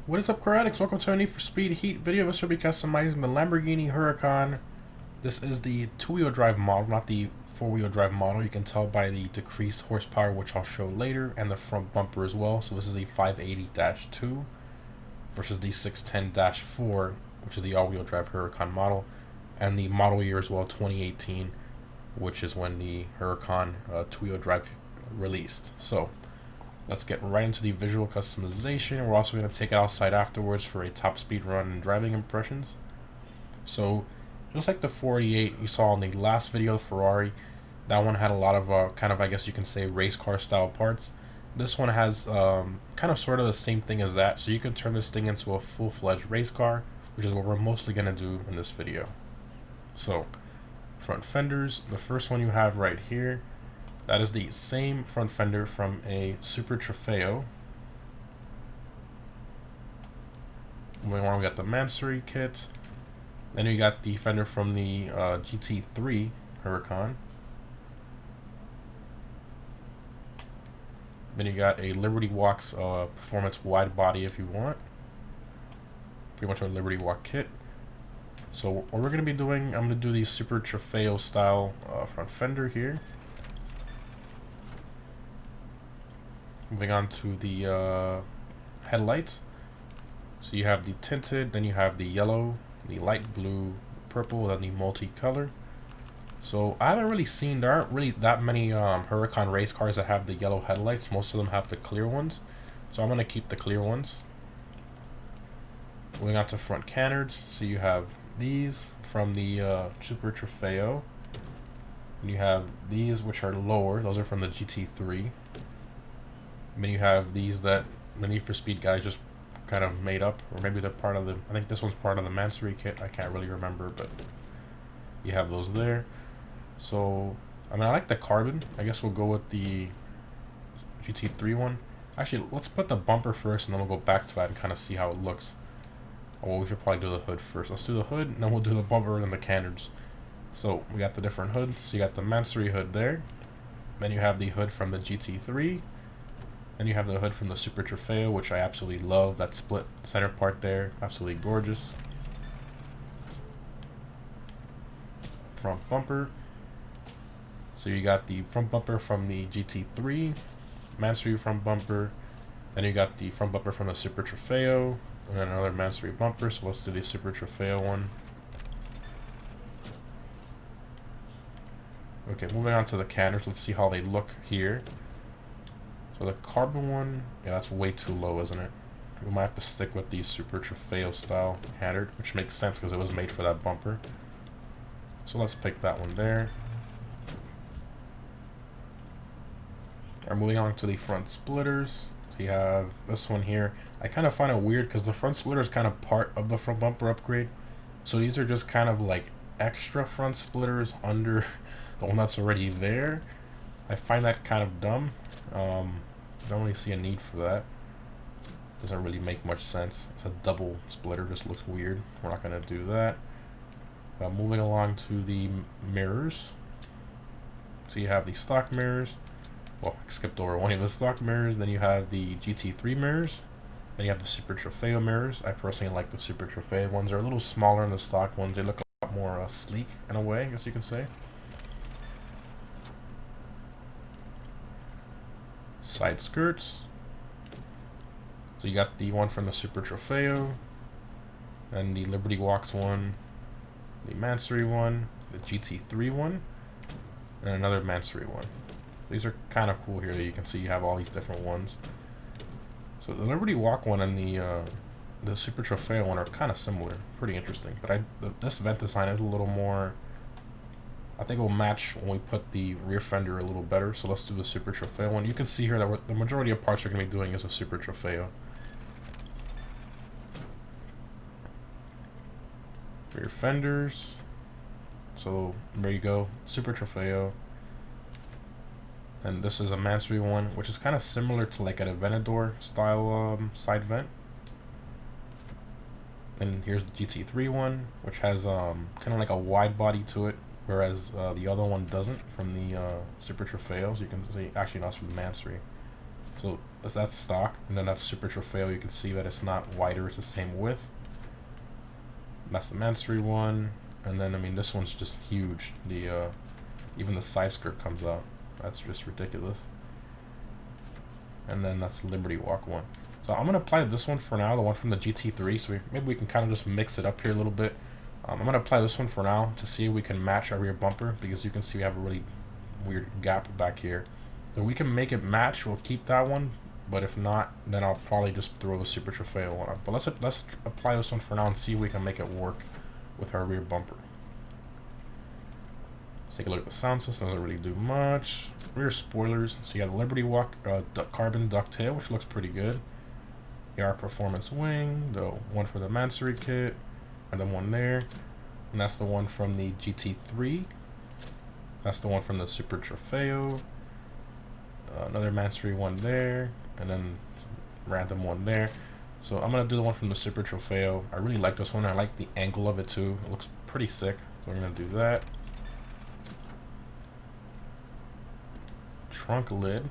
What is up, Karatics? Welcome to a Need for Speed Heat video. This will be customizing the Lamborghini Huracan. This is the two-wheel drive model, not the four-wheel drive model. You can tell by the decreased horsepower, which I'll show later, and the front bumper as well. So this is the 580-2 versus the 610-4, which is the all-wheel drive Huracan model, and the model year as well, 2018, which is when the Huracan two-wheel drive released. So let's get right into the visual customization. We're also going to take it outside afterwards for a top speed run and driving impressions. So just like the 488 you saw in the last video, the Ferrari, that one had a lot of kind of, I guess you can say, race car style parts. This one has kind of sort of the same thing as that, so you can turn this thing into a full-fledged race car, which is what we're mostly going to do in this video. So front fenders, the first one you have right here, that is the same front fender from a Super Trofeo. Moving on, we got the Mansory kit. Then you got the fender from the GT3 Huracan. Then you got a Liberty Walks performance wide body if you want. Pretty much a Liberty Walk kit. So what we're going to be doing, I'm going to do the Super Trofeo style front fender here. Moving on to the headlights. So you have the tinted, then you have the yellow, the light blue, purple, and the multicolor. So I haven't really seen, there aren't really that many Huracan race cars that have the yellow headlights. Most of them have the clear ones. So I'm going to keep the clear ones. Moving on to front canards. So you have these from the Super Trofeo. And you have these which are lower. Those are from the GT3. And then you have these that the Need for Speed guys just kind of made up, or maybe they're part of the, I think this one's part of the Mansory kit, I can't really remember, but you have those there. So, I mean, I like the carbon. I guess we'll go with the GT3 one. Actually, let's put the bumper first, and then we'll go back to that and kind of see how it looks. Oh, well, we should probably do the hood first. Let's do the hood, and then we'll do the bumper and then the canards. So, we got the different hoods. So, you got the Mansory hood there. Then you have the hood from the GT3. Then you have the hood from the Super Trofeo, which I absolutely love. That split center part there, absolutely gorgeous. Front bumper. So you got the front bumper from the GT3, Mansory front bumper. Then you got the front bumper from the Super Trofeo, and then another Mansory bumper. So let's do the Super Trofeo one. Okay, moving on to the canards. Let's see how they look here. So the carbon one, yeah, that's way too low, isn't it? We might have to stick with the Super Trofeo style canard, which makes sense because it was made for that bumper. So let's pick that one there. Alright, moving on to the front splitters. So you have this one here. I kind of find it weird because the front splitter is kind of part of the front bumper upgrade. So these are just kind of like extra front splitters under the one that's already there. I find that kind of dumb. Don't really see a need for that. Doesn't really make much sense. It's a double splitter, just looks weird. We're not going to do that. Moving along to the mirrors. So you have the stock mirrors. Well, I skipped over one of the stock mirrors. Then you have the GT3 mirrors. Then you have the Super Trofeo mirrors. I personally like the Super Trofeo ones. They're a little smaller than the stock ones. They look a lot more sleek in a way, I guess you can say. Side skirts. So you got the one from the Super Trofeo, and the Liberty Walks one, the Mansory one, the GT3 one, and another Mansory one. These are kind of cool here that you can see you have all these different ones. So the Liberty Walk one and the Super Trofeo one are kind of similar, pretty interesting. But this vent design is a little more, I think it will match when we put the rear fender a little better. So let's do the Super Trofeo one. You can see here that the majority of parts we're going to be doing is a Super Trofeo. Rear fenders. So there you go, Super Trofeo. And this is a Mansory one, which is kind of similar to like an Aventador style side vent. And here's the GT3 one, which has kind of like a wide body to it, whereas the other one doesn't, from the Super Trofeo. So you can see, actually, not from the Mansory. So that's stock, and then that's Super Trofeo. You can see that it's not wider; it's the same width. That's the Mansory one, and then I mean this one's just huge. The even the side skirt comes out. That's just ridiculous. And then that's the Liberty Walk one. So I'm gonna apply this one for now, the one from the GT3. So maybe we can kind of just mix it up here a little bit. I'm gonna apply this one for now to see if we can match our rear bumper, because you can see we have a really weird gap back here. So we can make it match. We'll keep that one, but if not, then I'll probably just throw the Super Trofeo one up. But let's apply this one for now and see if we can make it work with our rear bumper. Let's take a look at the sound system. Doesn't really do much. Rear spoilers. So you got the Liberty Walk carbon ducktail, which looks pretty good. AR Performance wing, the one for the Mansory kit, and then one there, and that's the one from the GT3. That's the one from the Super Trofeo. Another Mansory one there, and then random one there. So I'm gonna do the one from the Super Trofeo. I really like this one. I like the angle of it too. It looks pretty sick. So we're gonna do that. Trunk lid.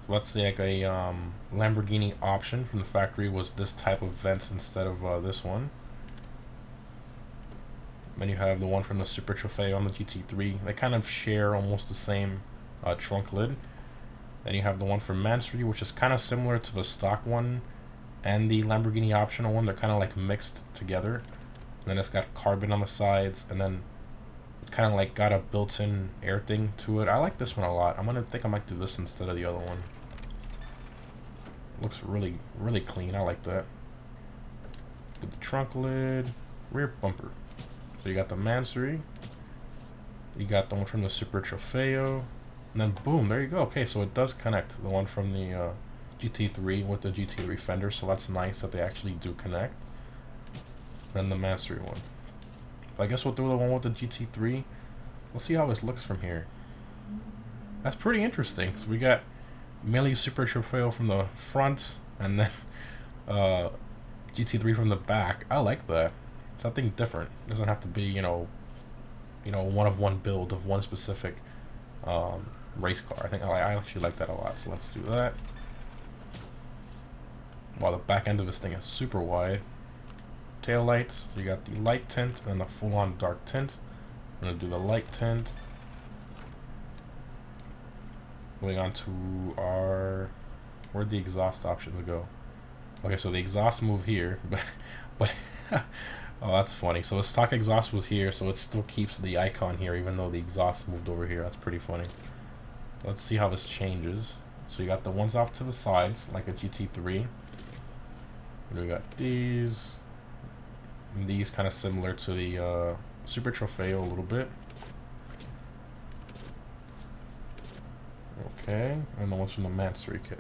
So let's say like a Lamborghini option from the factory was this type of vents instead of this one. Then you have the one from the Super Trofeo on the GT3. They kind of share almost the same trunk lid. Then you have the one from Mansory, which is kind of similar to the stock one and the Lamborghini optional one. They're kind of like mixed together. And then it's got carbon on the sides, and then it's kind of like got a built-in air thing to it. I like this one a lot. I think I might do this instead of the other one. Looks really, really clean. I like that. With the trunk lid, rear bumper. So you got the Mansory, you got the one from the Super Trofeo, and then boom, there you go. Okay, so it does connect, the one from the GT3 with the GT3 fender, so that's nice that they actually do connect. Then the Mansory one. I guess we'll do the one with the GT3. We'll see how this looks from here. That's pretty interesting. So we got mainly Super Trofeo from the front, and then GT3 from the back. I like that. Something different. It doesn't have to be, you know, one of one build of one specific race car. I actually like that a lot. So let's do that. Wow, the back end of this thing is super wide. Tail lights. You got the light tint and the full-on dark tint. I'm gonna do the light tint. Moving on to our, where'd the exhaust options go? Okay, so the exhaust move here, but oh, that's funny. So the stock exhaust was here, so it still keeps the icon here, even though the exhaust moved over here. That's pretty funny. Let's see how this changes. So you got the ones off to the sides, like a GT3. And we got these. And these kind of similar to the Super Trofeo a little bit. Okay, and the ones from the Mansory kit.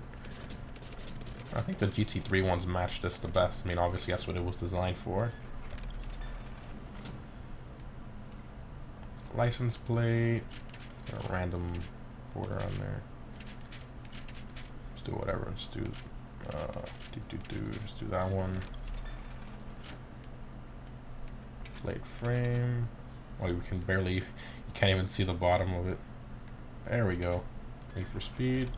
I think the GT3 ones match this the best. I mean, obviously that's what it was designed for. License plate, a random border on there. Let's do whatever. Let's do let's do that one. Plate frame. Oh, you can barely, you can't even see the bottom of it. There we go. Wait for speed.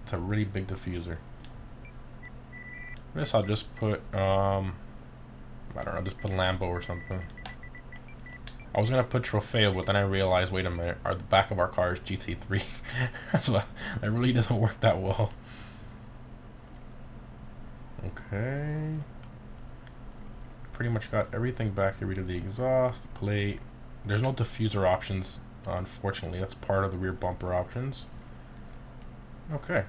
It's a really big diffuser. I guess I'll just put I don't know, just put Lambo or something. I was gonna put Trofeo, but then I realized, wait a minute, the back of our car is GT3. So that really doesn't work that well. Okay. Pretty much got everything back here. We did the exhaust, the plate. There's no diffuser options, unfortunately. That's part of the rear bumper options. Okay.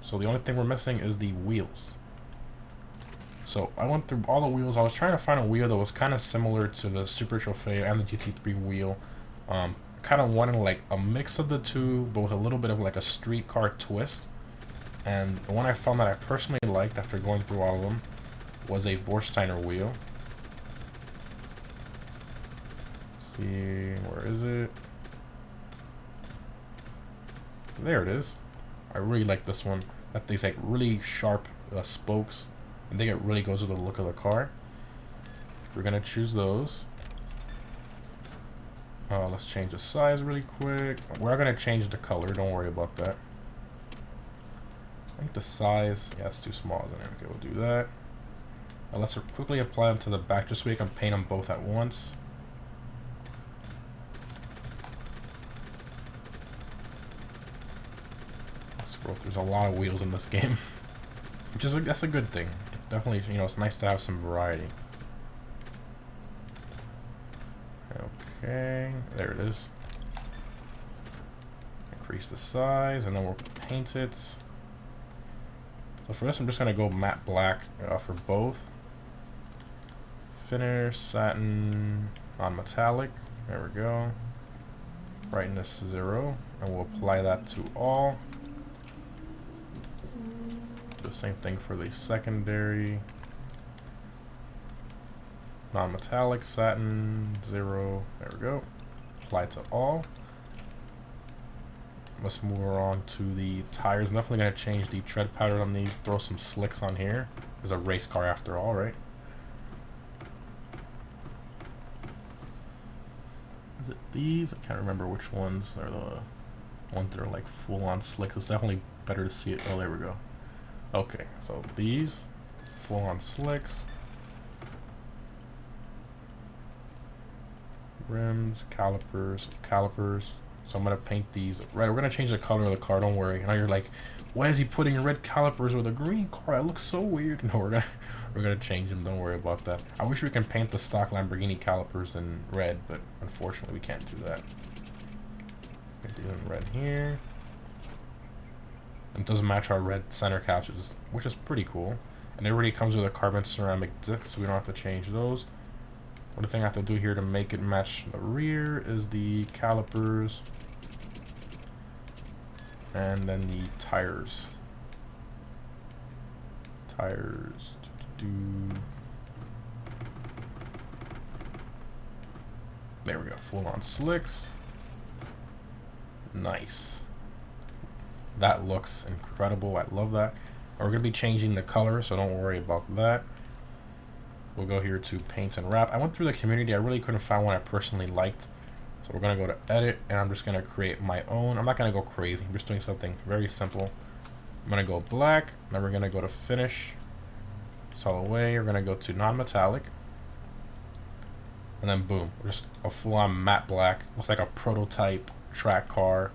So the only thing we're missing is the wheels. So I went through all the wheels. I was trying to find a wheel that was kind of similar to the Super Trofeo and the GT3 wheel. Kind of wanted like a mix of the two, but with a little bit of like a street car twist. And the one I found that I personally liked after going through all of them was a Vorsteiner wheel. Let's see, where is it? There it is. I really like this one. That thing's like really sharp spokes. I think it really goes with the look of the car. We're gonna choose those. Let's change the size really quick. We're gonna change the color, don't worry about that. I think the size, yeah, it's too small. Then okay, we'll do that. Now let's quickly apply them to the back just so we can paint them both at once. There's a lot of wheels in this game, which is that's a good thing. Definitely, you know, it's nice to have some variety. Okay, there it is. Increase the size, and then we'll paint it. So for this, I'm just gonna go matte black for both. Finish, satin, non-metallic. There we go. Brightness 0, and we'll apply that to all. The same thing for the secondary. Non-metallic, satin, 0. There we go. Apply to all. Let's move on to the tires. I'm definitely going to change the tread pattern on these. Throw some slicks on here. It's a race car after all, right? Is it these? I can't remember which ones are the ones that are like full-on slicks. It's definitely better to see it. Oh, there we go. Okay, so these full-on slicks. Rims, calipers. So I'm gonna paint these red. We're gonna change the color of the car. Don't worry. Now you're like, why is he putting red calipers with a green car? It looks so weird. No, we're gonna change them. Don't worry about that. I wish we can paint the stock Lamborghini calipers in red, but unfortunately we can't do that. Do it in red here. It does match our red center caps, which is pretty cool. And it already comes with a carbon ceramic disc, so we don't have to change those. Only thing I have to do here to make it match the rear is the calipers and then the tires. There we go, full on slicks. Nice. That looks incredible. I love that. We're going to be changing the color, so don't worry about that. We'll go here to paint and wrap. I went through the community. I really couldn't find one I personally liked. So we're going to go to edit, and I'm just going to create my own. I'm not going to go crazy. I'm just doing something very simple. I'm going to go black. Then we're going to go to finish. Solid way. We're going to go to non-metallic. And then boom. Just a full-on matte black. Looks like a prototype track car.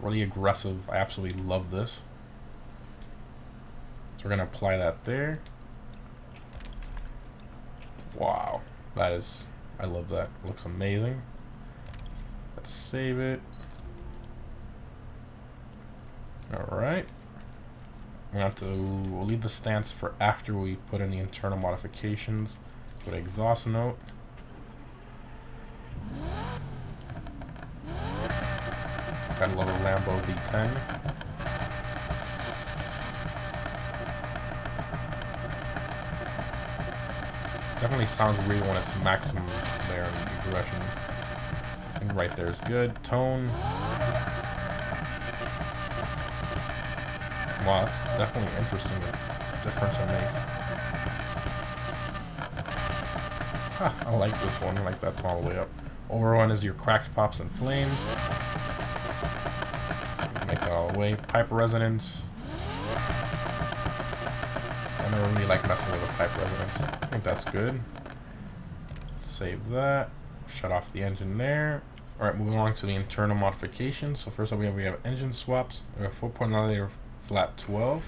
Really aggressive. I absolutely love this. So we're going to apply that there. Wow, that is, I love that. It looks amazing. Let's save it. Alright. We'll leave the stance for after we put in the internal modifications. Put an exhaust note. Gotta love a Lambo V10. Definitely sounds weird when it's maximum there in the aggression. I think right there is good. Tone. Wow, that's definitely interesting. The difference it makes. Huh, I like this one. I like that tone all the way up. Over one is your cracks, pops, and flames. Make that all the way. Pipe resonance. I never really like messing with the pipe resonance. I think that's good. Save that. Shut off the engine there. Alright, moving along to the internal modifications. So first up we have engine swaps. We have 4.9 liter flat 12.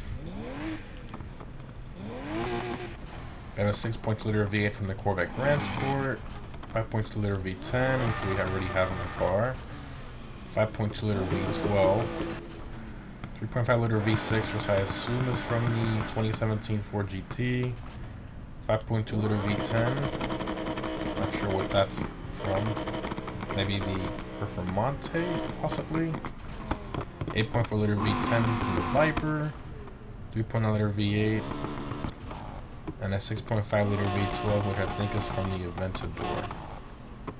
We have a 6.2 liter V8 from the Corvette Grand Sport. 5.2 liter V10, which we already have in the car. 5.2 liter V12. 3.5 liter V6, which I assume is from the 2017 Ford GT. 5.2 liter V10. Not sure what that's from. Maybe the Performante, possibly. 8.4 liter V10 from the Viper. 3.9 liter V8. And a 6.5 liter V12, which I think is from the Aventador.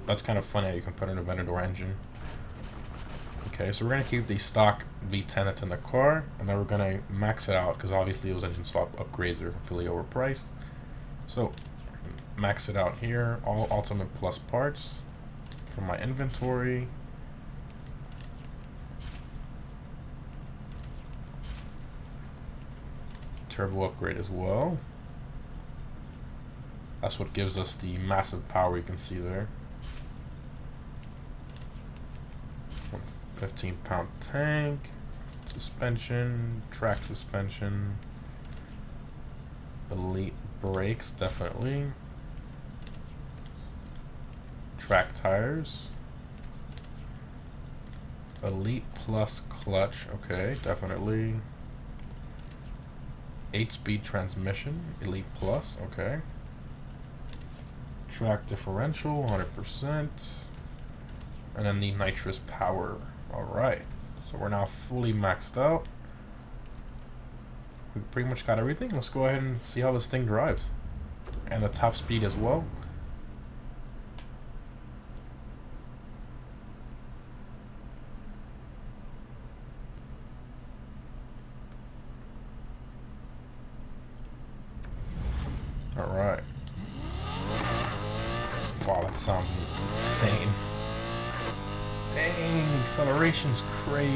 That's kind of funny how you can put an Aventador engine. Okay, so we're going to keep the stock V10 that's in the car, and then we're going to max it out, because obviously those engine swap upgrades are really overpriced. So, max it out here, all Ultimate Plus parts from my inventory. turbo upgrade as well. That's what gives us the massive power you can see there. 15-pound tank, suspension, track suspension, elite brakes, definitely. Track tires. Elite plus clutch, okay, definitely. 8-speed transmission, elite plus, okay. Track differential, 100%. And then the nitrous power. Alright, so we're now fully maxed out. We pretty much got everything. Let's go ahead and see how this thing drives. And the top speed as well. Alright. Wow, that sounds insane. Dang, acceleration's crazy.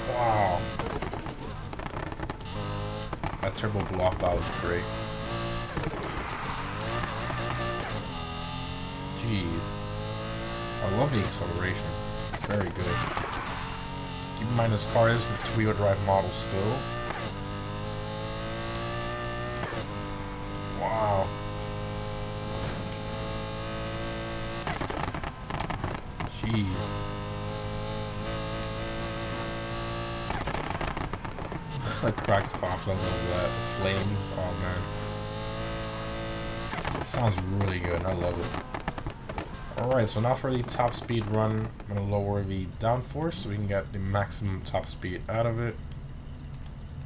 Wow. That turbo blow-off valve is great. Jeez. I love the acceleration. Very good. Keep in mind this car is the two-wheel drive model still. Wow. Jeez. The cracks pops, I love that. The flames, oh man. Sounds really good, I love it. Alright, so now for the top speed run, I'm going to lower the downforce so we can get the maximum top speed out of it.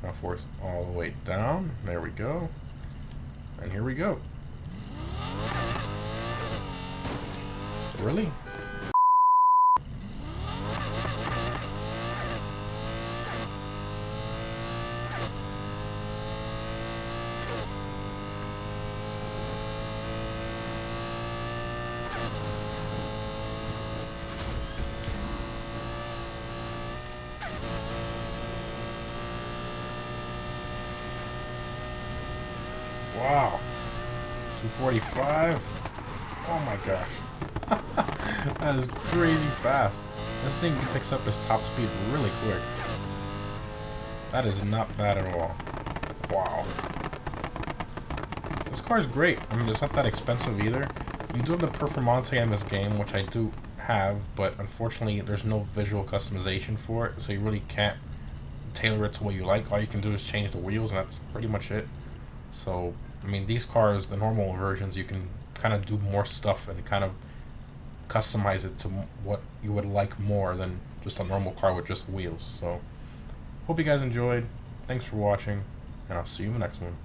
Downforce all the way down, there we go. And here we go. Really? Wow. 245. Oh my gosh. That is crazy fast. This thing picks up its top speed really quick. That is not bad at all. Wow. This car is great. I mean, it's not that expensive either. You do have the Performante in this game, which I do have, but unfortunately there's no visual customization for it, so you really can't tailor it to what you like. All you can do is change the wheels, and that's pretty much it. So, I mean, these cars, the normal versions, you can kind of do more stuff and kind of customize it to what you would like more than just a normal car with just wheels. So, hope you guys enjoyed. Thanks for watching, and I'll see you in the next one.